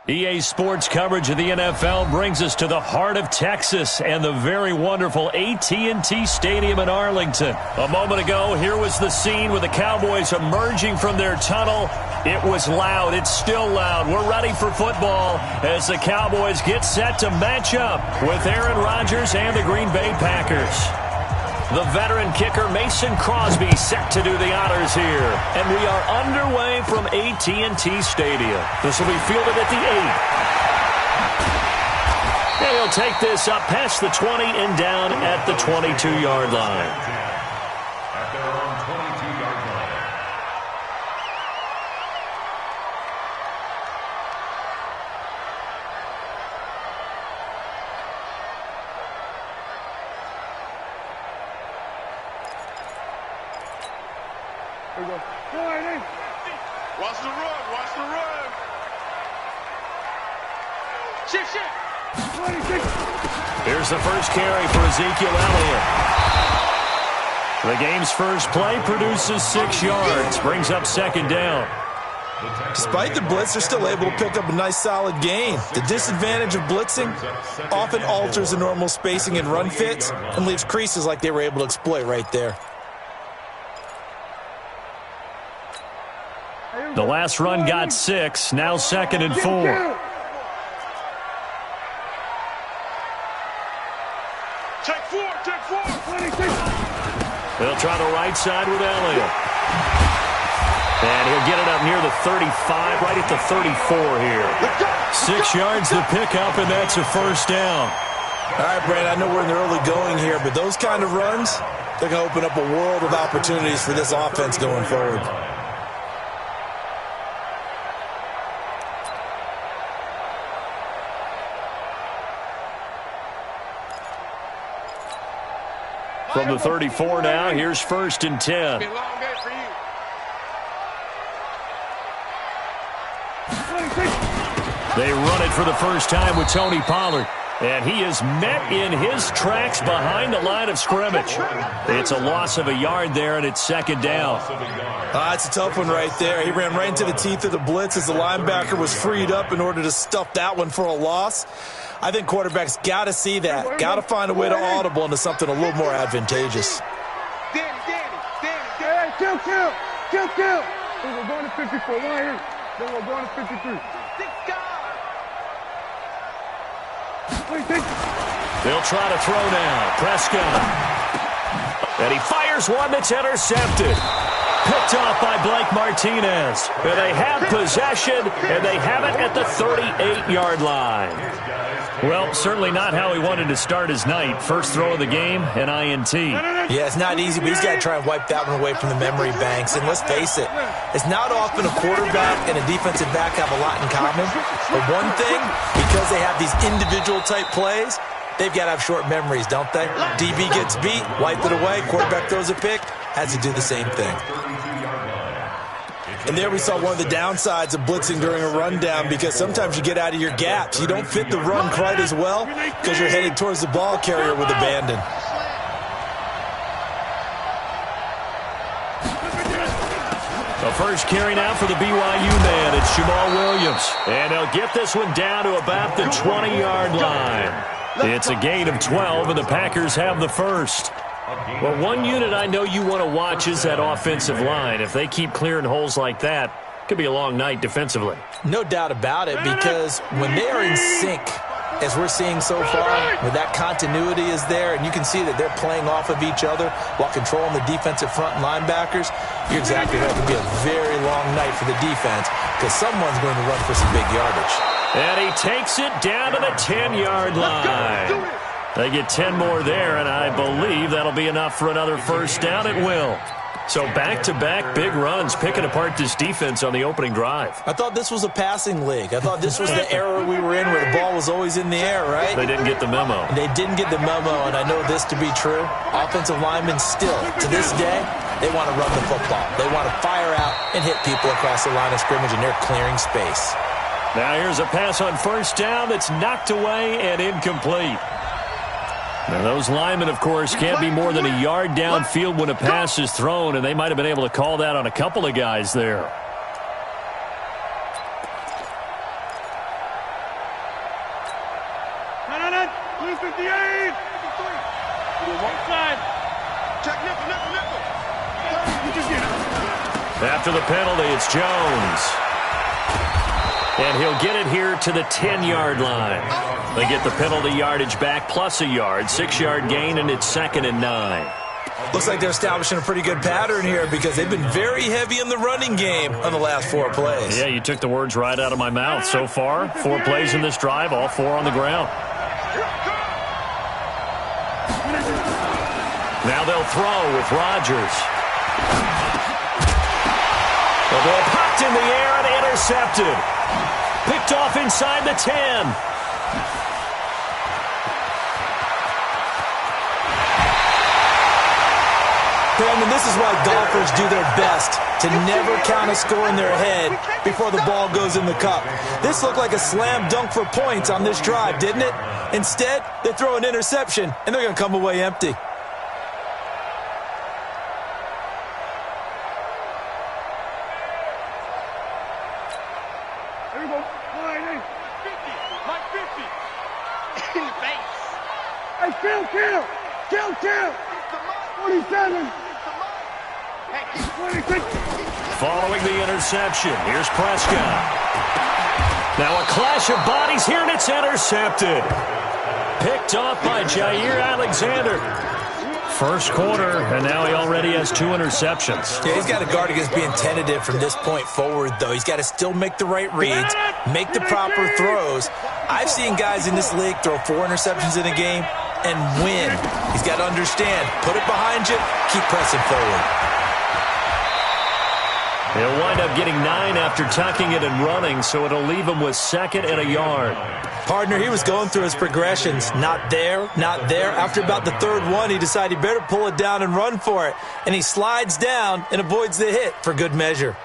EA Sports coverage of the NFL brings us to the heart of Texas and the very wonderful AT&T Stadium in Arlington. A moment ago, here was the scene with the Cowboys emerging from their tunnel. It was loud. It's still loud. We're ready for football as the Cowboys get set to match up with Aaron Rodgers and the Green Bay Packers. The veteran kicker Mason Crosby set to do the honors here. And we are underway from AT&T Stadium. This will be fielded at the 8. And he'll take this up past the 20 and down at the 22-yard line. At their own 22-yard line. Here we go. Watch the run. Watch the run. Shift. Here's the first carry for Ezekiel Elliott. The game's first play produces 6 yards. Brings up second down. Despite the blitz, they're still able to pick up a nice, solid gain. The disadvantage of blitzing often alters the normal spacing and run fits and leaves creases like they were able to exploit right there. The last run got 6, now second and 4. Take four. They'll try the right side with Elliott. And he'll get it up near the 35, right at the 34 here. 6 yards to pick up, and that's a first down. All right, Brandon, I know we're in the early going here, but those kind of runs, they're going to open up a world of opportunities for this offense going forward. From the 34 now, here's first and 10. Been a long day for you. They run it for the first time with Tony Pollard. And he is met in his tracks behind the line of scrimmage. It's a loss of a yard there, and it's second down. It's a tough one right there. He ran right into the teeth of the blitz as the linebacker was freed up in order to stuff that one for a loss. I think quarterbacks got to see that. Got to find a way to audible into something a little more advantageous. Danny. Hey, kill. Then we're going to 54. One here. Then we're going to 53. They'll try to throw now. Prescott. And he fires one that's intercepted. Picked off by Blake Martinez. And they have possession, and they have it at the 38-yard line. Well, certainly not how he wanted to start his night. First throw of the game, an INT. Yeah, it's not easy, but he's got to try and wipe that one away from the memory banks. And let's face it, it's not often a quarterback and a defensive back have a lot in common. But one thing, because they have these individual-type plays, they've got to have short memories, don't they? DB gets beat, wipe it away, quarterback throws a pick, has to do the same thing. And there we saw one of the downsides of blitzing during a rundown, because sometimes you get out of your gaps. You don't fit the run quite as well because you're headed towards the ball carrier with abandon. The first carry now for the BYU man. It's Jamal Williams. And they'll get this one down to about the 20-yard line. It's a gain of 12, and the Packers have the first. Well, one unit I know you want to watch is that offensive line. If they keep clearing holes like that, it could be a long night defensively. No doubt about it, because when they are in sync, as we're seeing so far, where that continuity is there, and you can see that they're playing off of each other while controlling the defensive front linebackers, you're exactly right. It could be a very long night for the defense, because someone's going to run for some big yardage. And he takes it down to the 10-yard line. They get 10 more there, and I believe that'll be enough for another first down. It will. So back-to-back big runs, picking apart this defense on the opening drive. I thought this was a passing league. I thought this was the era we were in where the ball was always in the air, right? They didn't get the memo. They didn't get the memo, and I know this to be true. Offensive linemen still, to this day, they want to run the football. They want to fire out and hit people across the line of scrimmage, and they're clearing space. Now here's a pass on first down that's knocked away and incomplete. Now, those linemen, of course, can't be more than a yard downfield when a pass is thrown, and they might have been able to call that on a couple of guys there. it. 358. One side. Check nickel. You just get it. After the penalty, it's Jones. And he'll get it here to the 10-yard line. They get the penalty yardage back plus a yard. 6-yard gain, and it's 2nd and 9. Looks like they're establishing a pretty good pattern here because they've been very heavy in the running game on the last 4 plays. Yeah, you took the words right out of my mouth. So far, 4 plays in this drive, all 4 on the ground. Now they'll throw with Rodgers. The ball popped in the air and intercepted. Picked off inside the 10. Brandon, this is why golfers do their best to never count a score in their head before the ball goes in the cup. This looked like a slam dunk for points on this drive, didn't it? Instead, they throw an interception, and they're going to come away empty. There you go. Line in. 50. Like 50. In the face. Hey, kill. 47. 26. Following the interception, here's Prescott. Now a clash of bodies here, and it's intercepted. Picked off by Jair Alexander. First quarter, and now he already has 2 interceptions. Yeah, he's got to guard against being tentative from this point forward, though. He's got to still make the right reads, make the proper throws. I've seen guys in this league throw 4 interceptions in a game and win. He's got to understand, put it behind you, keep pressing forward. He'll wind up getting 9 after tucking it and running, so it'll leave him with 2nd and a yard. Partner, he was going through his progressions. Not there. After about the 3rd one, he decided he better pull it down and run for it. And he slides down and avoids the hit for good measure.